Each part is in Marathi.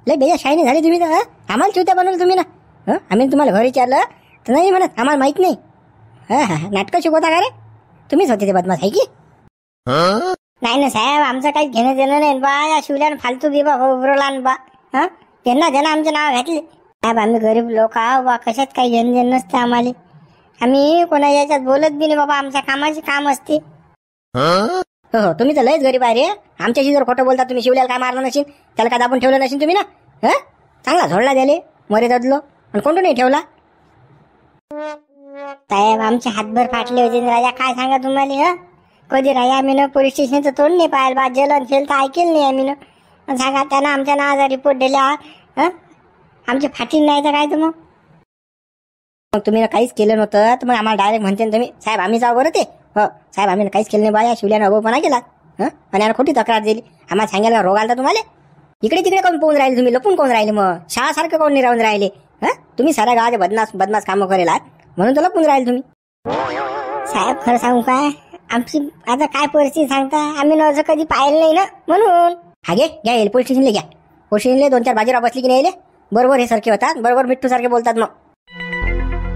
लय बेजा शाईने झाली तुम्ही तर. आम्हाला चिवत्या बनवलं तुम्ही ना. आम्ही तुम्हाला घर विचारलं तर नाही म्हणत आम्हाला माहित नाही. नाटकं शिकवता का रे? तुम्हीच होते ते बदमाश आहे की. नाही ना साहेब, आमचं काही घेणं देणं नाही बा. या शिवल्यानं फालतू बी बा उरला बा. त्यांना आमचं नाव घातले. साहेब आम्ही गरीब लोक आहो बा, कशात काही घेणं देणं नसतं आम्हाला. आम्ही कोणा याच्यात बोलत बी नाही बाबा, आमच्या कामाचे काम असते. हो तुम्ही तर लयच गरीब आहे रे. आमच्याशी जर खोटं बोलता तुम्ही. शिवल्याला काय मारलं नशील, त्याला काय दाबून ठेवलं नशील तुम्ही ना. चांगला झोडला द्याले मरे ददलो पण कोणतं नाही ठेवला. साहेब आमचे हातभर फाटले होते राजा, काय सांगा तुम्हाला. कधी राजा आम्ही ना पोलीस स्टेशनचं तोंड नाही पाहिलं बा. जलन फेल तर ऐकेल नाही आम्ही ना. सांगा त्यांना आमच्या नावाचा रिपोर्ट दिला. आमचे फाटील नाही तर काय तर मग तुम्ही काहीच केलं नव्हतं तर मग आम्हाला डायरेक्ट म्हणते तुम्ही साहेब आम्ही जाऊ बरं ते. हो साहेब आम्ही काहीच केलं नाही बा. या शिवल्यानं अगोपणा केला आणि यानं खोटी तक्रार दिली. आम्हाला सांगायला रोग आला तुम्हाला. इकडे तिकडे कोण पोहून राहिले तुम्ही, लपून कोण राहिले मग. शाळासारखं कोण नाही राहून राहिले. तुम्ही साऱ्या गावाचे बदमाश कामं करेला म्हणून तर लपून राहिले तुम्ही. साहेब खरं सांगू काय, आमची आता काय परिस्थिती सांगता. आम्ही असं कधी पाहिलं नाही ना म्हणून. घ्या येईल पोलीस स्टेशनला घ्या. पोलीस स्टेशनला 2-4 बाजीराव बसली की नाही बरोबर हे सारखे होतात, बरोबर मिठ्ठू सारखे बोलतात मग.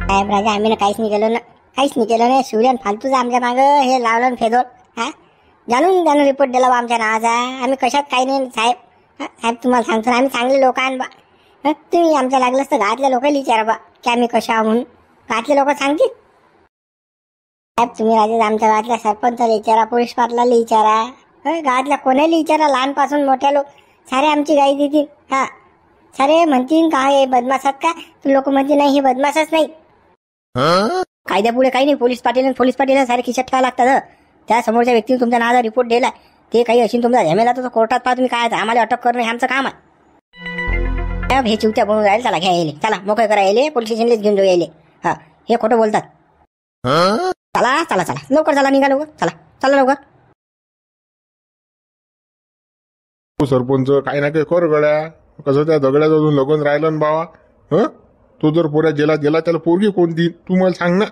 साहेब राजा आम्ही ना काहीच नाही केलं ना, काहीच नाही केलं नाही. शिवल्यान फालतूच आमच्या मागं हे लावलं फेदोड. जाणून त्यानं रिपोर्ट दिला बा आमच्या नावाचा. आम्ही कशात काही नाही साहेब. साहेब तुम्हाला सांगतो ना, आम्ही चांगले लोक आण बा. तुम्ही आमच्या लागलं असतं गावातल्या लोकांना विचारा बा की आम्ही कशा आहो म्हणून. गावातले लोक सांगतील. साहेब तुम्ही राजा आमच्या गावातल्या सरपंचाला विचारा, पोलीस पाटलाला विचारा, गावातल्या कोणाला विचारा. लहानपासून मोठ्या लोक सारे आमची गाई देतील. सारे म्हणतील का हे बदमाशात का. लोक म्हणतील नाही हे बदमाशच नाही. कायद्यापुढे काही नाही. पोलीस पाटील सारे खिशात ठेवा लागतात. त्या समोरच्या व्यक्तीने तुमच्या नावाचा रिपोर्ट दिला ते काही असेल तुमचा झमेला तर कोर्टात पहा तुम्ही. काय आम्हाला अटक करणं हे आमचं काम आहे. हे चिवत्या बनून राहिले. चला घ्या येईल, चला मोकळे करा येईल. पोलीस स्टेशनलेच घेऊन जाऊ येईल. हे खोटं बोलतात. चला चला चला लवकर चला, निघा लवकर, चला लवकर. सरपंच काही ना काही कर गड्या. कसं त्या दगड्याजवळून लगून राहिलं ना बाबा. तो जर पोऱ्या जेलात गेला त्याला पोरगी कोणती तू मला सांग ना.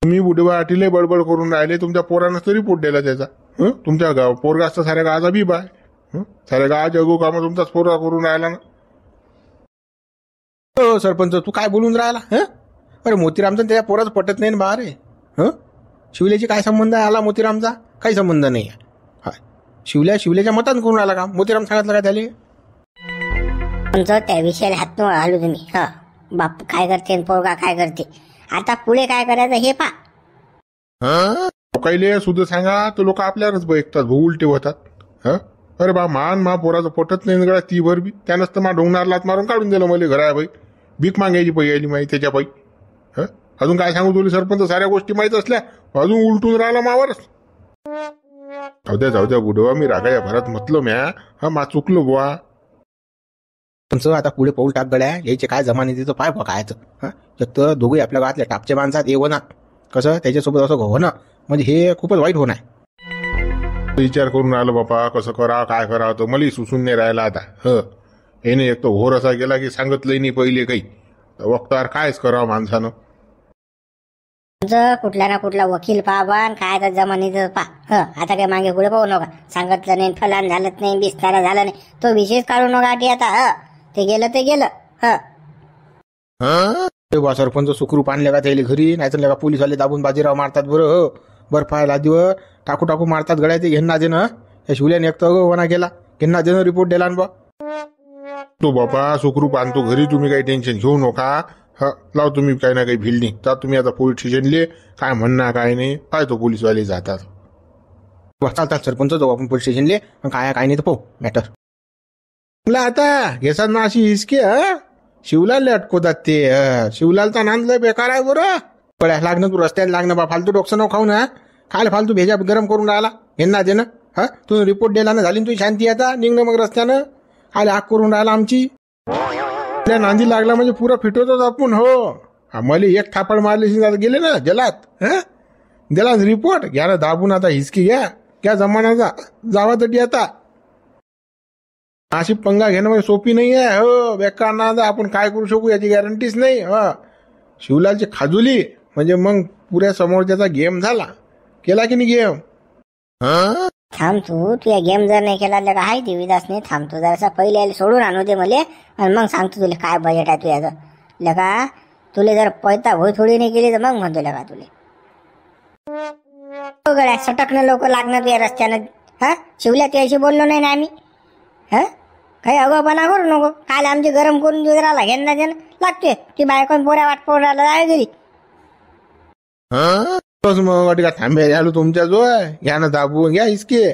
तुम्ही बुडवा आटीले बडबड करून राहिले. तुमच्या पोरानं तरी पोट दिला त्याचा. तुमच्या गाव पोरगा असता साऱ्या गावाचा बी बाय. साऱ्या गावाच्या अगो काम तुमचाच पोरगा करून राहिला ना. सरपंच तू काय बोलून राहिला. अरे मोतीरामचा त्याच्या पोराचं पटत नाही ना बा रे. शिवल्याची काय संबंध आहे आला मोतीरामचा. काही संबंध नाही आहे. शिवल्याच्या मतान करून राहिला का. मोतीराम सांगितलं का त्याला. त्या विषयाला हात न घालू तुम्ही. बाप काय करते पोरगा काय करते. आता पुढे काय करायचं हे पा. लोकाईले सुद्धा सांगा तर लोक आपल्यावरच बघतात भाऊ, उलटे होतात. अरे बा मान मा पोराचं पटत नाही गळा ती भर बी. त्यानंच तर मा डोंगणार लात मारून काढून दिलं मला घरा बाई. भीक मागायची पै यायली माहिती त्याच्या पायी. अजून काय सांगू तुला सरपंच, साऱ्या गोष्टी माहित असल्या अजून उलटून राहिला मावरच. जाऊ द्या बुडवा, मी रागाया भरात म्हटलो म्या. मा चुकलो बुवा. तुमचं आता पुढे पाऊल टाक गड्या. यायचे काय जमाने तिथं पाय बघायचं. तर दोघे आपल्या गावातल्या टापचे माणसात येऊ ना. कसं त्याच्यासोबत असं होणं म्हणजे हे खूपच वाईट होणार. विचार करून राहिलो बापा कसं करा काय करा तर मला सुसून नाही राहिला आता. याने एक तो घोर असा गेला की सांगितलंय नाही पहिले काही. वक्तार कायच करावं माणसानं. कुठला ना कुठला वकील पहा काय तर जमानीचं पहा. आता काय मागे पुढे पाहू नका. सांगितलं नाही, फलान झालं नाही, बिस्तारा झाला नाही, तो विशेष काढू नका आधी. आता ते गेलं. सरपंच सुखरूप आणले का त्याला घरी. नाही तर पोलीसवाले दाबून बाजीराव मारतात बरं. बर्फायला दिवस टाकू मारतात गड्या. ते घेणं देणं या शिवल्याने एक तर वना केला. घेणं देणं रिपोर्ट दिला बा. तो बापा सुखरूप आणतो घरी. तुम्ही काही टेन्शन घेऊ नका. लाव तुम्ही काही ना काही भिलनी तर तुम्ही आता पोलीस स्टेशनले काय म्हणणार काय नाही काय तो पोलीसवाले जातात. चालतात सरपंच जाऊ आपण पोलीस स्टेशनले. काय नाही तर पाहू मॅटर. आता घेसात ना अशी हिसके. शिवलाल अटकवतात ते. शिवलालचा नांदलं बेकार आहे बरं. पड्या लागणं तू रस्त्यात लागणं बा. फालतू डोकसं न खाऊ ना. खायला फालतू भेजा गरम करून राहिला. घेणं देणं. तू रिपोर्ट द्यायला ना झाली तुझी शांती. आता निघणं मग रस्त्यानं आले आग करून राहिला आमची. त्या नांदी लागला म्हणजे पुरा फिटवतोच आपण. मला एक थापड मारली गेले ना जलात. दिला रिपोर्ट घ्या ना दाबून. आता हिसकी घ्या जमानाचा जावा तटी. आता अशी पंगा घेणं म्हणजे सोपी नाही आहे. बेकार ना आपण काय करू शकू याची गॅरंटीच नाही. शिवलालची खाजुली म्हणजे मग पुऱ्या समोरच्याचा गेम झाला. केला की नाही गेम. थांब तू या गेम जर नाही केला का हाय देवीदास नाही थांबतो जरासा पहिले यायला सोडून आणू दे मले आणि मग सांगतो तुला काय बजेट आहे तुझ्याचं लगा तुले जर पैता भोय थोडी नाही केली तर मग म्हणतो लगा तुले गड्या सटकणं लोक लागणार तुझ्या रस्त्यानं हा शिवल्या तुझ्याशी बोललो नाही ना आम्ही हा काही अगोपणा करू नको काल आमची गरम करून देऊ राहिला घेणं देणं लागतोय ती बायकोन पोऱ्या वाट पोर राहिला जाय घरी मग वाटी का थांबे आलो तुमच्या जो घ्या ना दाबून घ्या इसके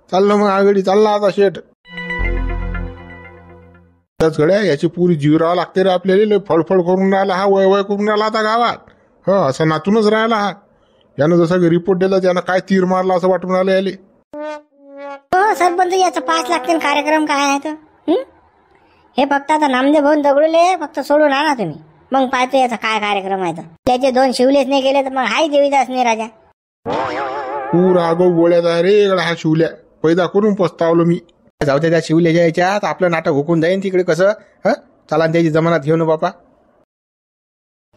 चाललं मग आगडी चालला आता शेट गड्या याची पुरी जीव राहावं लागते रे आपल्याला फळफळ करून राहिला हा वय वय करून राहिला आता गावात ह असं नातूनच राहिला हा यानं जसा रिपोर्ट दिला त्यानं काय तीर मारला असं वाटून राहिलं याले हो सरपंच याचा 5 लागतील कार्यक्रम काय आहे तर हे फक्त आता नामदेव भाऊन दगडले फक्त सोडून आणा तुम्ही मग पाहतो याचा काय कार्यक्रम आहे तर त्याचे 2 शिवलेच नाही गेले तर मग हाय देवीदास नाही राजा पुरा आगो गोळ्यात आहे रे इकडे हा शिवल्या पैदा करून पस्तावलो मी जाऊ त्या शिवल्याच्या याच्यात आपलं नाटक हुकून जाईन तिकडे कसं ह चला त्याची जमानात घेऊ ना बापा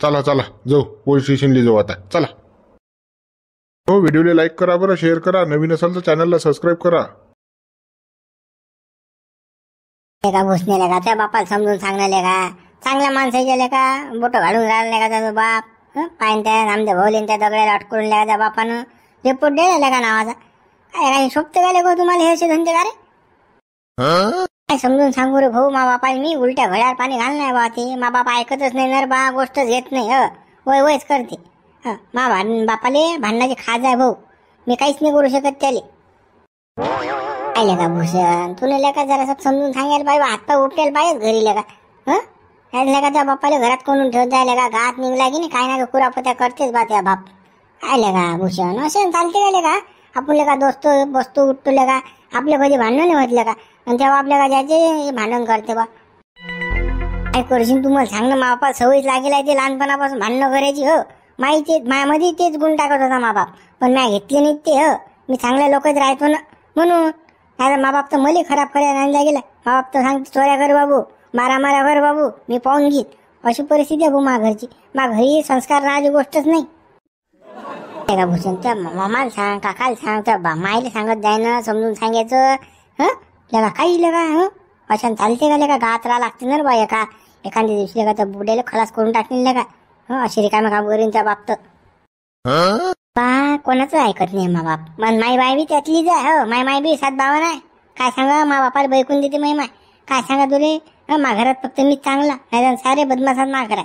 चला चला जाऊ पोलीस स्टेशनला जाऊ आता चला हो व्हिडिओला लाईक करा बरं शेअर करा नवीन असाल तर चॅनलला सबस्क्राईब करा का भुसण्याला का त्या बापाला समजून सांगण्याले का चांगल्या माणसाच्या का बोट घालून राहिला का त्याचा बाप पाहिन त्या नामदेव भाऊले त्या दगड्याला अटकून त्या बापानं रिपोर्ट द्यायला का नावाचा काय काही शोभते गाले गो तुम्हाला हे असे धंदे का रे काय समजून सांगू रे भाऊ मा बापाला मी उलट्या घड्याळ पाणी घाल नाही बा ते मा बापा ऐकतच नाही ना बा गोष्टच घेत नाही वय वयच करते मा बापाले भांडणाची खाज आहे भाऊ मी काहीच नाही करू शकत त्याले काय लेका भूषण तुला लेका जरा समजून सांगायला पाहिजे हातपाय उपटेल पाहिजे घरी लेका लेका त्या बापाला घरात कोणून ठेवत जायला का घात निघला की नाही काय ना कुरापत्या करतेच बा त्या बाप काय लेका भूषण असे चालते का लेका आपण लेका दोस्त बसतो उठतो लेका आपल्या कधी भांडण नाही होत का आणि तेव्हा आपल्याला जायचे भांडण करते बा काय करशील तुम्हाला सांग ना मा बापा सवयीच लागेल आहे ते लहानपणापासून भांडणं करायची माहिती मायामध्ये तेच गुण टाकत होता मा बाप पण मी घेतले नाही ते मी चांगल्या लोकच राहतो ना म्हणून आता मा बाप तर मला खराब करायला आणला गेला मा बाप तर सांगते चोऱ्या कर बाबू मारा कर बाबू मी पाहून घेईन अशी परिस्थिती आहे भाऊ मा घरची मा घरी संस्कार राहायची गोष्टच नाही का भूषण त्या मामाला सांग काकाला सांग त्या माईला सांगत जाय ना समजून सांगायचं लगा काही लगा अशा चालते का लेका गात राहा लागते ना बा एखाद्या दिवशी लेका त्या बुड्याला खलास करून टाकले का अशी रिकाम्या काम करीन त्या बाप तर बा कोणाचं ऐकत नाही मा बाप पण माई बाई बी त्यातलीच आहे माय माय बी 7 भावा नाही काय सांगा मा बापाला बैकून देते माई माय काय सांगा तुले मा घरात फक्त मीच चांगला नाही सारे बदमाशात मा घरात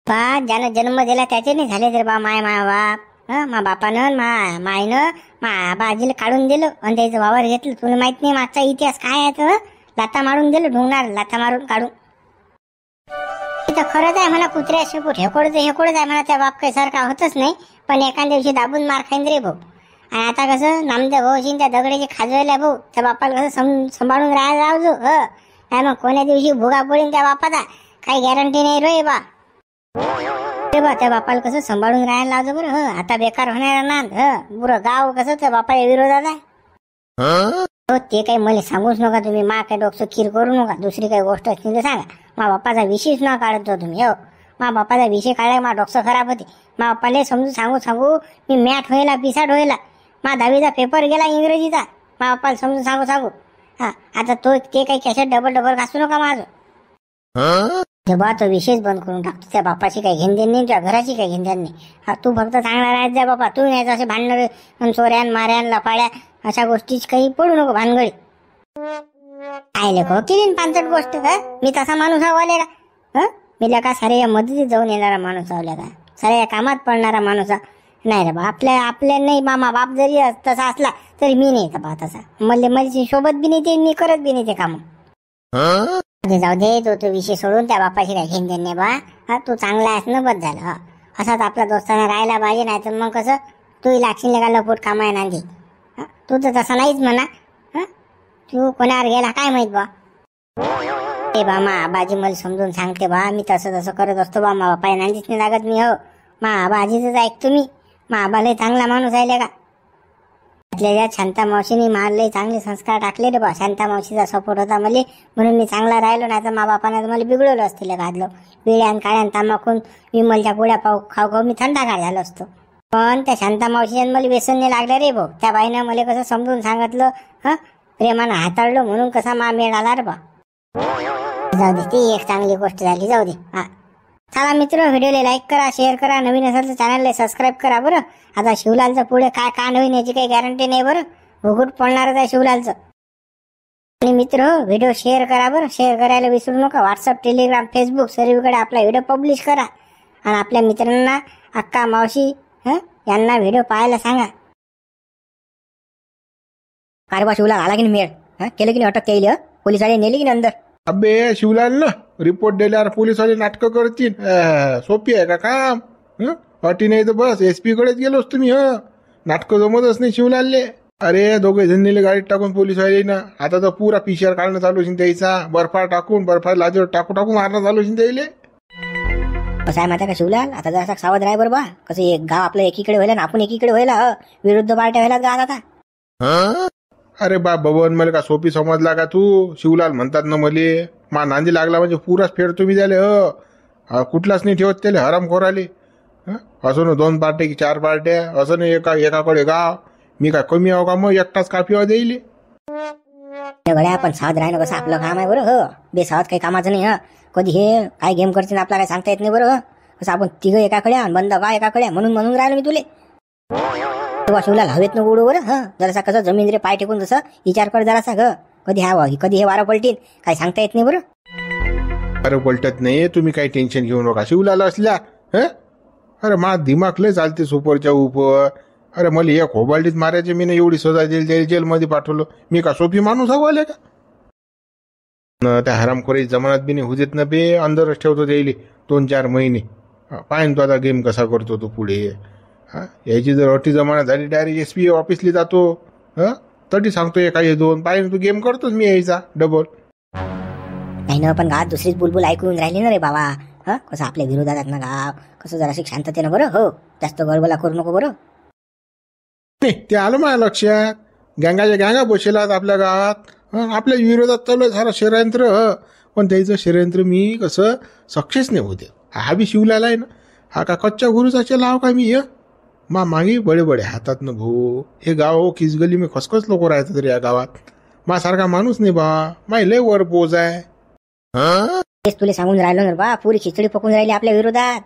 बा ज्यानं जन्म दिला त्याचे नाही झाले तर बा माय बाप मा बापानं मायनं मा बाजीला काढून दिलं आणि त्याचं वावर घेतलं तुला माहित नाही मागचा इतिहास काय आहे तर लाथा मारून दिलं ढुंगणार लाथा मारून काढून खरंच आहे म्हणा कुत्र्या शेपूट हेकोडच आहे म्हणा त्या बाप काही सारखा होतच नाही पण एका दिवशी दाबून मार खाईन रे भाऊ आणि आता कसं नामदेव भाऊ त्या दगडाची खाजवायला भाऊ त्या बापाला कसं सांभाळून राहायला लावजो काय मग कोण्या दिवशी भुगा पडेल त्या बापाचा काही गॅरंटी नाही रे बा त्या बापाला कसं सांभाळून राहायला लावजो बरं आता बेकार होणार ना पुरं गाव कसं त्या बापाच्या विरोधात आहे ते काही मला सांगूच नका तुम्ही मा काही डोकं खीर करू नका दुसरी काही गोष्ट असतील तर सांगा मा बाप्पाचा विषयच न काढत हो तुम्ही मा बाप्पाचा विषय काढला मा डोकं खराब होते मा बाप्पाला समजून सांगू मी मॅट व्हायला पिसाट व्हायला मा 10वीचा पेपर गेला इंग्रजीचा मा बाप्पाला समजून सांगू आता ते काही कॅसेट डबल घासू नका माझं बा तो विषयच बंद करून टाकतो त्या बापाची काही घेणदेण नाही त्या घराची काही घेणदेण नाही तू फक्त चांगला राहत जा बापा तू नाही असे भांडण चोऱ्यान माऱ्यान लपाड्या अशा गोष्टीच काही पडू नको भानगडी आयले को केली 5 गोष्ट मी तसा माणूस हवाले का मी लका सारे मदतीत जाऊन येणारा माणूस हवल्या का साऱ्या कामात पडणारा माणूस नाही रे बा आपल्या नाही मामा बाप जरी तसा असला तरी मी नाही बा तसा मला सोबत बी नाही ते मी करत बी नाही ते काम जाऊ दे तो विषय सोडून त्या बापाशी काही घेऊन देणे बा तू चांगला आहेस ना बस झालं असाच आपल्या दोस्ताना राहायला पाहिजे नाही तर मग कसं तूही लागशील का लपोट कामाय नांदी तू तर तसा नाहीच म्हणा तू कोणावर गेला काय माहित बा ते बा मा आबाजी मला समजून सांगते बा मी तसं करत असतो बा मा बापा नांदीच नाही लागत मी मा आबाजीच ऐकतो मी मा आबाला चांगला माणूस आहे का शांता मावशीने मारले चांगले संस्कार टाकले रे बा शांता मावशीचा सपोर्ट होता मला म्हणून मी चांगला राहिलो नाही तर मा बापानं मला बिघडवलं असतील घातलं बिड्यान काळ्यान तांबाखून विमलच्या पोळ्या खाऊ मी थंडागार झालो असतो पण त्या शांता मावशीने मला व्यसन नाही लागलं रे भाऊ. त्या बाईनं मला कसं समजून सांगितलं, प्रेमानं हाताळलं म्हणून कसा मा मेळ आला रे बा. जाऊ दे, ती एक चांगली गोष्ट झाली, जाऊ दे. चला मित्र, व्हिडिओला लाईक करा, शेअर करा, नवीन असेल तर चॅनलला सबस्क्राईब करा बरं. आता शिवलालचं पुढे काय कांड होईल याची काही गॅरंटी नाही बरं, घुगुट पडणारच आहे शिवलालचं. आणि मित्र, व्हिडिओ शेअर करा बरं, शेअर करायला विसरू नका. व्हॉट्सअप, टेलिग्राम, फेसबुक सर्वीकडे आपला व्हिडिओ पब्लिश करा आणि आपल्या मित्रांना, अक्का, मावशी यांना व्हिडिओ पाहायला सांगा. अरे बा, शिवलाल आला की नाही मेळ? केलं की नाही अटक केली? पोलिसांनी नेली की नाही अंदर? अबे शिवलाल ना रिपोर्ट दिल्यावर पोलिसवाले नाटकं करतील. सोपी आहे का काम? अटी नाही तर बस SP कडेच गेलोच तुम्ही. नाटकं जमतच नाही शिवलालले. अरे दोघे जण नेले गाडीत टाकून पोलिसवाले ना. आता तर पुरा PCR काढणं चालू असेल त्याचा. बर्फात लाजवर टाकू मारणं चालू असेल त्याले. कसं आहे माहिती का शिवलाल, आता जरा सावध राय बरं बा. कसं एक गाव आपलं एकीकडे व्हायला ना आपण एकीकडे व्हायला, विरुद्ध पार्ट्या व्हायला गावात आता. अरे बबन, मला का सोपी समजला का तू? शिवलाल म्हणतात ना मले, मा नांदी लागला म्हणजे पुराच फेड तुम्ही झाले. कुठलाच नाही ठेवत त्याले हरामखोराले. असं ना 2 पार्ट्या की 4 पार्ट्या, असं नाही एकाकडे गाव. मी काय कमी आहो का मग? एकटाच काफी देईल. गड्या आपण सावध राहणं कसं आपलं काम आहे बरं. बेसावध काही कामाचं नाही. कधी हे काय गेम करतील आपल्याला काय सांगता येत नाही बरं. कसं आपण तिघं एकाकडे आणि बंद गाव एकाकडे, म्हणून राहिलो मी तुले. तेव्हा शिवलाल हवेत न उडू बरं. जरासा कसं जमीन रे पाय टेकून जसं विचार कर जरासा. कधी हे वारं पलटील काय सांगता येत नाही बरं. अरे पलटत नाही, तुम्ही काही टेन्शन घेऊ नका. शिवलाल असल्या अरे मा दिमाग लय चालते सुपरच्या उपर. अरे मला एक होबाल्टीत मारायचे, मी एवढी सजा दिली, जेलमध्ये पाठवलं. मी का सोपी माणूस हवं आले का? त्या हरामखोरी जमानात बी नाही होऊ देत ना बे. अंदरच ठेवतो त्याला 2-4 महिने. पाहिन तो आता गेम कसा करतो तो पुढे. याची जर अटी जमाना झाली डायरेक्ट SP ऑफिसला जातो. तरी सांगतो काही 2 पाहिजे तू गेम करतोच मी यायचा डबल. नाही ना, पण गावात दुसरीच बुलबुल ऐकून राहिली ना रे बाबा. कसं आपल्या विरोधात ना गाव, कसं जराशी शांततेनं बरं. जास्त गडबडा करू नको बरं. नाही ते आलं माझ्या लक्षात. गँगा बसेलात आपल्या गावात. आपल्या विरोधात चालू आहे सारं षडयंत्र. पण त्याचं षडयंत्र मी कसं सक्सेस नाही होते. हा बी शिवलाला आहे ना. हा का कच्च्या गुरुचा लाव का मी? मागे बडे हातात न भाऊ. हे गाव किसगली मी खसखस लोक राहतात रे या गावात. सारखा माणूस नाही बा. माय लय वर पोच आहे. तेच तुला सांगून राहिलो ना बा, पुरी खिचडी पकून राहिली आपल्या विरोधात.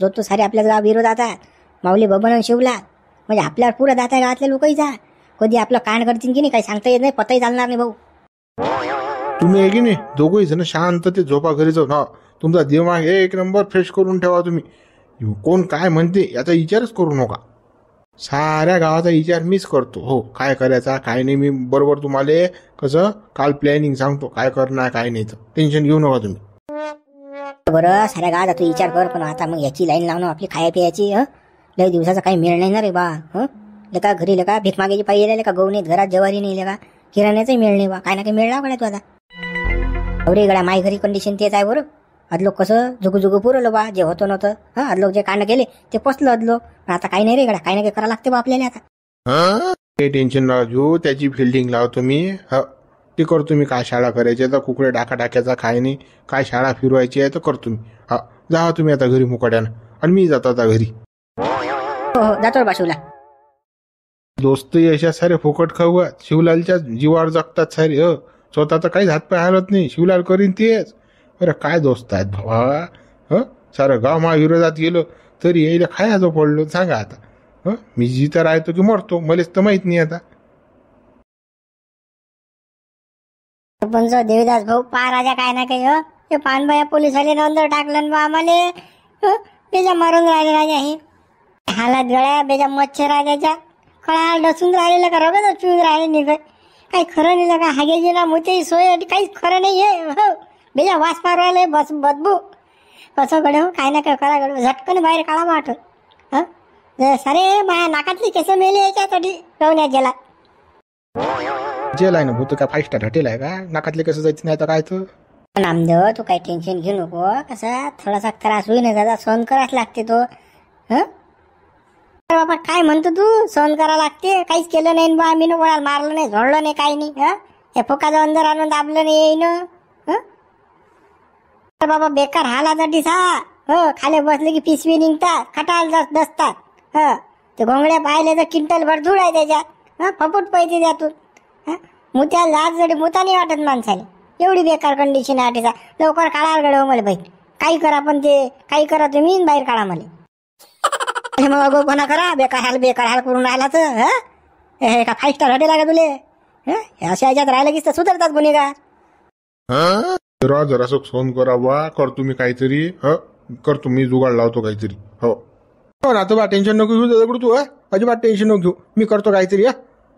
जो तो सारे आपल्या गाव विरोधात आहे. माऊली बबन आणि शिवलाल म्हणजे आपल्यावर पुरा दात आहे गावातल्या लोकहीचा. कधी आपलं कांड करतील की नाही काही सांगता येत नाही, पताही चालणार नाही भाऊ. तुम्ही आहे की नाही दोघही जण शांत ते झोपा घरी जाऊन. तुमचा दिमाग 1 नंबर फ्रेश करून ठेवा तुम्ही. कोण काय म्हणते याचा विचारच करू नका. साऱ्या गावाचा विचार मीच करतो. काय करायचा काय नाही मी बरोबर तुम्हाला कसं काल प्लॅनिंग सांगतो. काय करणार काय नाही, तर टेन्शन घेऊ नका तुम्ही. बरं साऱ्या गावात तू विचार कर, पण आता मग याची लाईन लावणं आपली खाया पियाची. लय दिवसाचा काही मिळ नाही ना रे बा. लेका घरी लेका भीक मागायची पाहिजे का गहू नाही, घरात ज्वारी नाही लेका, किराण्याचाही मिळ नाही बा. काय ना काही मिळ लाव तू आता. अरे गड्या माय घरी कंडिशन तेच आहे बरं. अदलोक कसं जुगू पुरवलं बा, जे होतं नव्हतं. अदलोक जे कांड केले ते पसलं अदलो. पण आता काही नाही रे गड्या, काही ना काही करावं लागते बा आपल्याला आता. काही टेन्शन नका घेऊ, त्याची फिल्डिंग लावतो मी. ते करतो मी. काय शाळा करायची तर कुकडे टाकायचा काय नाही, काय शाळा फिरवायची आहे तर करतो मी. जा तुम्ही आता घरी मुकाट्यानं, आणि मी जातो आता घरी. हो जातो बाशूला. दोस्त अशा सारे फुकट खाऊ. शिवलालच्या जीवावर जगतात सारे. स्वतः तर काहीच हातपाय हलत नाही. शिवलाल करीन तेच. अरे काय दोस्त आहेत भावा. सारं गाव मा विरोधात गेलो तरी यायला खायचं पडलो सांगा आता. मी जिथं राहतो की मरतो मलाच तर माहित नाही आता. पण जो देवदास भाऊ पा राजा काय ना काही ते पानबाया पोलिसाले अंदर टाकलं बा आम्हाला. बेजा मारून राहिले राजा. हे हालात गळ्या बेजा मच्छर आहे त्याच्या. कळा डसून राहिलेलं का रगत चुन राहिले निघ. काही खरं नाही का हागेची ना मोठी सोय काहीच खरं नाही आहे. बेजा वास मारवायला बस बदबू कसं गडे. काय ना काय करा गड झटकन बाहेर काढा वाटत. सारे माझ्या नाकातली केस मेले याच्यासाठी रवण्यात गेला. जेल आहे ना भूत काय 5 स्टार हॉटेल आहे का? नाकातले कसं जायचं नाही तर काय तर. नामदेव तू काही टेन्शन घेऊ नको. कसा थोडासा त्रास होईन दादा, सहन करायच लागते तो. बाबा काय म्हणतो तू? सहन करा लागते. काहीच केलं नाही बा आम्ही. कोणाला मारलं नाही, झोडलं नाही, काही नाही. हे फोकाचं अंदर आणून दाबलं नाही येईन. बाबा बेकार हालासाठी सा. खाली बसले की पिशवी निघतात, खटाल दसतात. हा ते घोंगड्या पाहिले तर क्विंटल भर धूळ आहे त्याच्यात. हा फपूट पैसे त्यातून. हा मुत्याला लाज जडी मुता नाही वाटत माणसाला. एवढी बेकार कंडिशन आहे आठीचा. लवकर काढा गडव मला बाई. काही करा पण ते काही करा तुम्ही बाहेर काढा मला. मग अगोपणा करा. बेकार हाल करून राहिला तर हे का 5 स्टार हॉटेल आहे का तुले? अशा याच्यात राहिलं की सुधारतात गुन्हेगार. जरा जरासं फोन करा बा. करतो मी काहीतरी. करतो मी जुगाड लावतो काहीतरी. हो आता बा टेन्शन नको घेऊ दगडू तू. अजिबात टेन्शन नको घेऊ. मी करतो काहीतरी.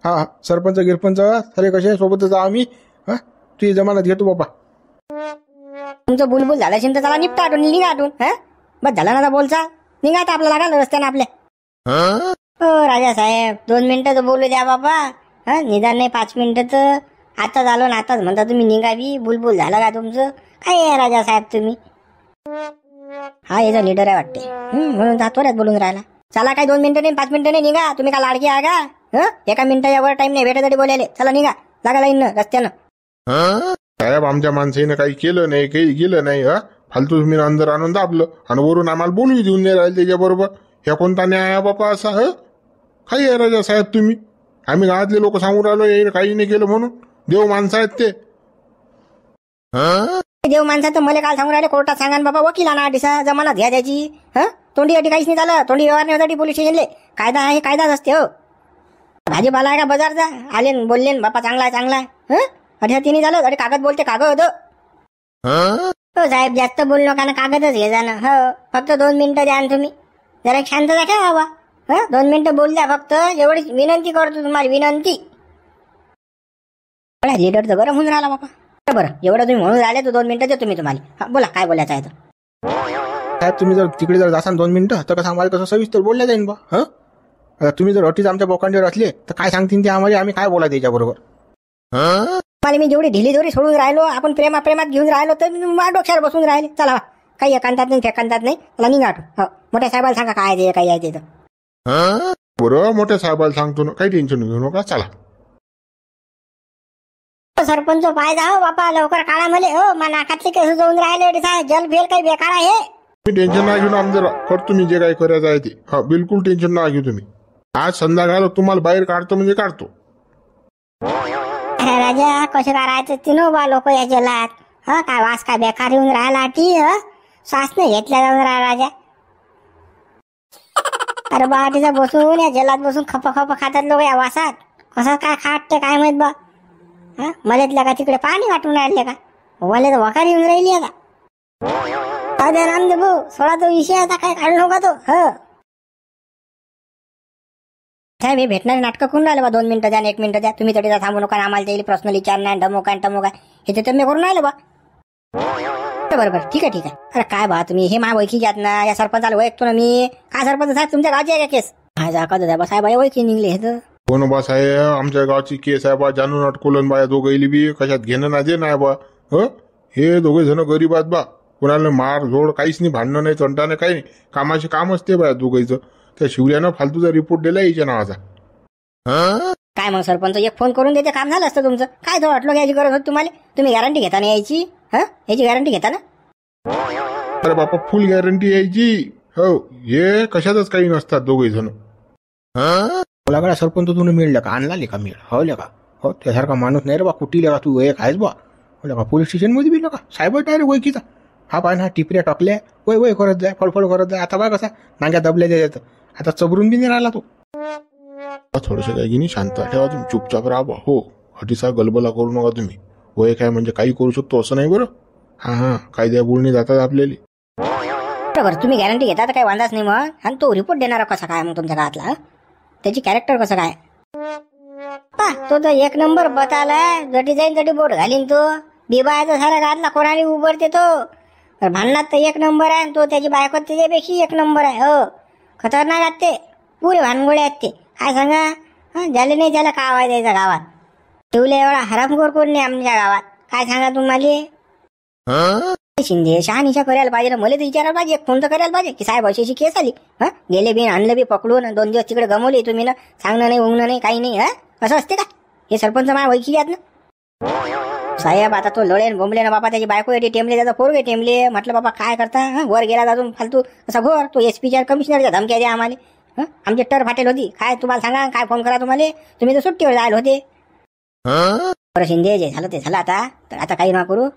हा सरपंच गिरपंच सगळे कसे सोबतच जाऊ आम्ही. तुझी जमानत घेतो बाबा. तुमचं बुलबुल झालं असेल तर चला निपटा आठवून निघा आठवून. बस झाला ना बोलचा. निघा आता आपल्याला लागला रस्त्यानं आपल्या. हो राजा साहेब 2 मिनिटं तर बोलू द्या बाबा. निदान नाही 5 मिनिटं तर. आता झालो ना आताच म्हणता तुम्ही निघावी. बुलबुल झालं का तुमचं? काय आहे राजा साहेब तुम्ही? हा याचा लीडर आहे वाटते. म्हणून थोड्यात बोलून राहिला. चला काय 2 मिनिटं नाही 5 मिनिटं नाही निघा. तुम्ही का लाडकी आहे का? 1 मिनिटाच्या वर टाइम नाही भेटायसाठी बोलायले. चला निघा. लागा लाईन रस्त्यानं. साहेब आमच्या माणसाईनं काही केलं नाही काही गेलं नाही. फालतू तुम्ही अंदर आणून दाबलं आणि वरून आम्हाला बोलू देऊन नाही राहिले त्याच्याबरोबर. ह्या कोणता न्याय आहे बापा असा? काही आहे राजा साहेब तुम्ही? आम्ही गावातले लोक सांगून राहिलो याने काही नाही केलं म्हणून. देव माणसं आहेत ते. देव माणसाचं मला काल सांगून राहिले कोर्टात सांगा बाबा. वकील आणा दिसा जमानत घ्या त्याची. तोंडी अटी काहीच नाही झालं. तोंडी व्यवहार नाही होता पोलीस स्टेशनले. कायदा आहे कायदाच असते. हो भाजीपाला आहे का बाजार जा आले बोलले बापा चांगला आहे चांगला आहे. अरे तिने झालं. अरे कागद बोलते कागद होतं. हो साहेब जास्त बोलू नका ना. कागदच घे जा ना. हो फक्त 2 मिनिटं द्या ना तुम्ही. जरा शांतता ठेवा बाबा. 2 मिनिटं बोल द्या फक्त. एवढी विनंती करतो तुम्हाला विनंती. लीडर तर बरं म्हणून राहिला बाबा. बरं एवढं तुम्ही म्हणून राहिले तर 2 मिनिटं देतो मी तुम्हाला. बोला काय बोलायचं आहे तर. साहेब तुम्ही जर तिकडे जर जासान 2 मिनिटं तर कसं आम्हाला कसं सविस्तर बोलल्या जाईन बा. तुम्ही जर अटीच आमच्या बोकांडीवर असले तर काय सांगतील ते आम्हाला. आम्ही काय बोलायचं त्याच्याबरोबर? मला मी जेवढी ढिली सोडून राहिलो आपण प्रेमात घेऊन राहिलो तर माझ्या डोक्यावर बसून राहिले. चला काही एकांतात नाही फेकांतात नाही. मला निघाटू. हो मोठ्या साहेबाला सांगा काय ते काही आहे ते. बरं मोठ्या साहेबाला सांगतो ना. काही टेन्शन घेऊ नका. चला सरपंच पाय जाओ बापा लवकर काढा मले. हो मा नाकातले केस जाऊन राहिले. जल भेल काही बेकार आहे. मी टेन्शन नाही घेऊन आमचं करतो मी जे काही करायचं आहे ते. बिलकुल टेन्शन नाही घेऊ तुम्ही. आज संध्याकाळ तुम्हाला बाहेर काढतो म्हणजे काढतो. राजा कसे करायचं तिनो बा लोक या जलात. काय वास काय बेकार येऊन राहिला टी. श्वास नाही घेतल्या जाऊन राहिला राजा. अरे बा तिचा बसून या जलात बसून खप खातात लोक या वासात. कसं काय खाटते काय माहित बा. मलेतल्या का तिकडे पाणी वाटून राहिले का? मला तर वकार येऊन राहिली आहे का? अरे रामदेव भाऊ सोळा तो विषय आता काय काढू नका तो. साहेब हे भेटणारे नाटकं करून राहिले बा. 2 मिनिटं द्या 1 मिनिटं द्या. तुम्ही तरी थांबू नका. आम्हाला त्याला प्रश्न विचारणार डमो काय हे तर मी करून राहिले बा. बरोबर ठीक आहे. अरे काय बा तुम्ही हे मा ओळखी घ्यात ना. या सरपंचाला ओळखतो ना मी. काय सरपंच साहेब तुमच्या गावची आहे का केस? माझ्या का द्या बा साहेब ओळखी निघले हे तर. कोण बा साहेब आमच्या गावची केस आहे बा. जाणून अटकोलन बा. दोघं बी कशात घेणं ना दे नाही बा. हे दोघे जण गरीब आहेत बा. कोणाला मार झोड काहीच नाही. भांडणं नाही तंटा नाही काही नाही. कामाचे काम असते बा दोघांचं. त्या शिवल्यानं फालतूचा रिपोर्ट दिला याच्या नावाचा. काय मग सरपंच एक फोन करून देते काम झालं असतं तुमचं. काय तो वाटलं घ्यायची गरज होती तुम्हाला. तुम्ही गॅरंटी घेता ना याची. याची गॅरंटी घेता ना. अरे बापा फुल गॅरंटी यायची. हो हे कशातच काही नसतात दोघे जण. तुला सरपंच तुम्ही मिळलं का? आणला का मिळ? हो का? हो त्यासारखा माणूस नाही रे बा. कुठली का तू एक आहेस बा. का पोलीस स्टेशन मध्ये बी का साहेब डायरेक्ट वैकीचा. हा पाय ना टिपऱ्या टाकल्या वय करत जाय फळफळ करत जाय. आता बा कसा नांग्या दबल्या जायचं. आता चबरून बी नाही राहिला तो. थोडंसं काही नाही शांत ठेवा तुम्ही. चुपचाप राहा. हो अटीसा गलबला करू नका तुम्ही. वय काय म्हणजे काही करू शकतो असं नाही बरं. हा कायद्या बोलणी जातात आपल्याला. बरोबर तुम्ही गॅरंटी घेता तर काही वांधाच नाही मग. आणि तो रिपोर्ट देणारा कसा काय मग तुमच्या गावातला? त्याची कॅरेक्टर कसं काय? तो तर 1 नंबर बतालाय. जटी जाईन जटी बोट घालीन तो. बिबा आहे तर साऱ्या गावातला कोणाला उभरते तो. भांडणात तर 1 नंबर आहे. तो त्याची बायको त्याच्यापेक्षा 1 नंबर आहे. हो खतरनाक आहेत ते. पुरे भानगोळे आहेत ते. काय सांगा झाले नाही त्याला काय आहे त्याच्या गावात. ठेवले एवढा हरामखोर कोण नाही आमच्या गावात. काय सांगा तुम्हाला. शिंदे शहानिशा करायला पाहिजे ना. मला तर विचारायला पाहिजे. फोन तर करायला पाहिजे की साहेब अशी केस आली. गेले बी आणलं बी पकडून 2 दिवस तिकडे गमवले तुम्ही ना. सांगणं नाही उंगणं नाही काही नाही. असं असते का? हे सरपंच माझ्या ओळखी घ्यात ना साहेब. आता तो लढेन बोंबले ना बाबा. त्याची बायको येते टेमले त्याचा पोरगे टेमले. म्हटलं बाबा काय करता. वर गेला अजून फालतू असा घोर. तो SP कमिशनरच्या धमक्या द्या आम्हाला. आमची टर फाटेल होती. काय तुम्हाला सांगा, काय फोन करा तुम्हाला, तुम्ही तर सुट्टीवर जायला होते. बरं शिंदे, जे झालं ते झालं आता. तर आता काही ना करू,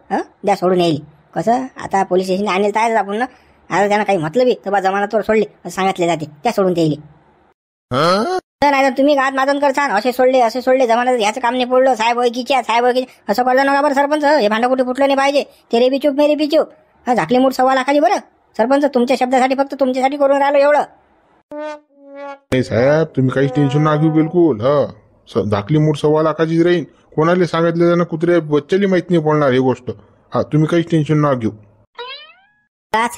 द्या सोडून येईल. कसं आता पोलीस स्टेशन आणेल तर आपण ना. आता त्यांना काही म्हटलं बी तर बा जमानतवर सोडले असं सांगितले जाते, त्या सोडून ते येईल. नाही तर तुम्ही गात मादन करसान, असे सोडले जमानत ह्याचं काम नाही पडलं. साहेब ओळखीच्या असं पडलं नका बरं सरपंच. हे भांडं कुठे फुटलं नाही पाहिजे. तेरे बी चूप मेरे बी चूप. झाकली मूठ 1.25 लाखाची. बरं सरपंच, तुमच्या शब्दासाठी, फक्त तुमच्यासाठी करून राहिलो एवढं. नाही साहेब, तुम्ही काहीच टेन्शन ना घेऊ बिलकुल. झाकली मूठ 1.25 लाखाचीच राहीन. कोणाला सांगितलं त्यानं कुत्रे बच्चेली माहित नाही पडणार ही गोष्ट. तुम्ही काहीच टेन्शन ना घेऊ.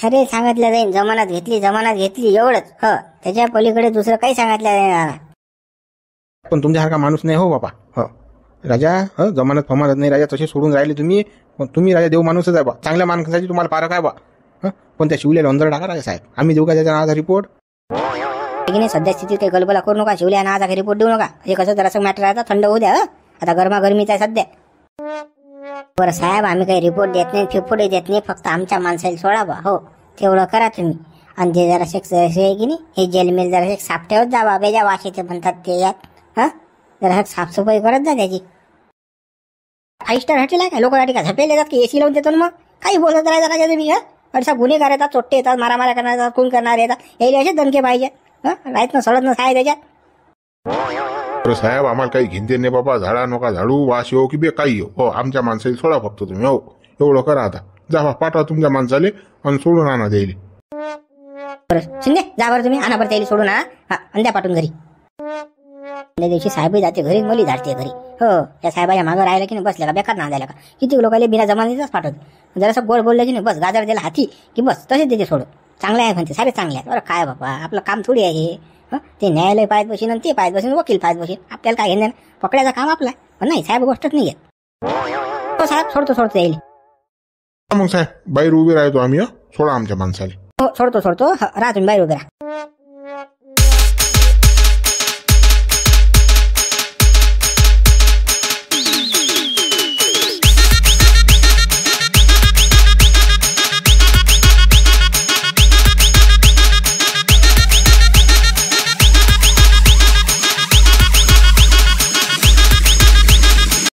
खरे सांगितलं जाईन, जमानत घेतली एवढंच. त्याच्या पलीकडे दुसरं काही सांगितलं जाणार. पण तुमच्यासारखा माणूस नाही हो बापा. राजा जमानत फमानत नाही राजा, तसे सोडून राहिले तुम्ही. पण तुम्ही राजा देव माणूसच आहे बा. चांगल्या माणसाची तुम्हाला पारख आहे बा. पण त्या शिवल्याला अंदर टाका राजा साहेब. आम्ही देऊ का त्याच्या नावाचा रिपोर्ट? सध्या स्थितीत काही गलबला करू नका. शिवल्या नावाचा रिपोर्ट देऊ नका. हे कसं जरासं मॅटर आहे, थंड होऊ द्या. आता गरमागरमीच आहे सध्या. बरं साहेब, आम्ही काही रिपोर्ट देत नाही, फिपोटे देत नाही. फक्त आमच्या माणसाला सोडा बा. हो तेवढं करा तुम्ही. आणि ते जराशे आहे की नाही, हे जेलमेल जराशे साफ ठेवत जा बा. बेजा वाशीचे म्हणतात ते यात. जरा साफसफाई करत जा त्याची. 5 स्टार हॉटेल आहे काय? लोक का झपेल येतात की एसी लावून देतो ना. मग काही बोलत राहायचं राजा तुम्ही. असा गुन्हेगार येतात, चोट्टे येतात, मारामाऱ्या करणार येतात, खून करणार येतात. यायला असेच दणके पाहिजे. राहत ना सडत ना काय त्याच्यात. बरं साहेब, आम्हाला काही घेणते नाही बाबा. झाडा नका झाडू, वास येऊ की बे काही हो. आमच्या माणसाला सोडा फक्त तुम्ही. हो एवढं करा. आता जा बा, पाठवा तुमच्या माणसाले आणि सोडून आणा द्यायला. बरं शिंदे, जा बरं तुम्ही, आणा बरं त्याला सोडून. द्या पाठवून घरी. त्या दिवशी साहेबही जाते घरी, मुली झाडते घरी. त्या साहेबाच्या मागं राहिलं की नाही, बसल्या का बेकार ना द्यायला का. किती लोकांना बिना जमानीचाच पाठवते. जरासं गोड बोललं की नाही, बस गाजर द्यायला हाती की बस तसेच त्याचे सोडून. चांगले आहे म्हणते, सारे चांगले आहेत. बरं काय बाबा, आपलं काम थोडी आहे हे. ते न्यायालय पाहत बसीन आणि ते पाहत बसीन, वकील पाहत बसीन. आपल्याला काय घेणं, पकडायचं काम आपलं. पण नाही साहेब, गोष्टच नाही आहे. साहेब सोडतो येईल. मग साहेब बाहेर उभे राहतो आम्ही. सोडा आमच्या माणसाला. हो सोडतो. राहा तुम्ही बाहेर उभे राहा.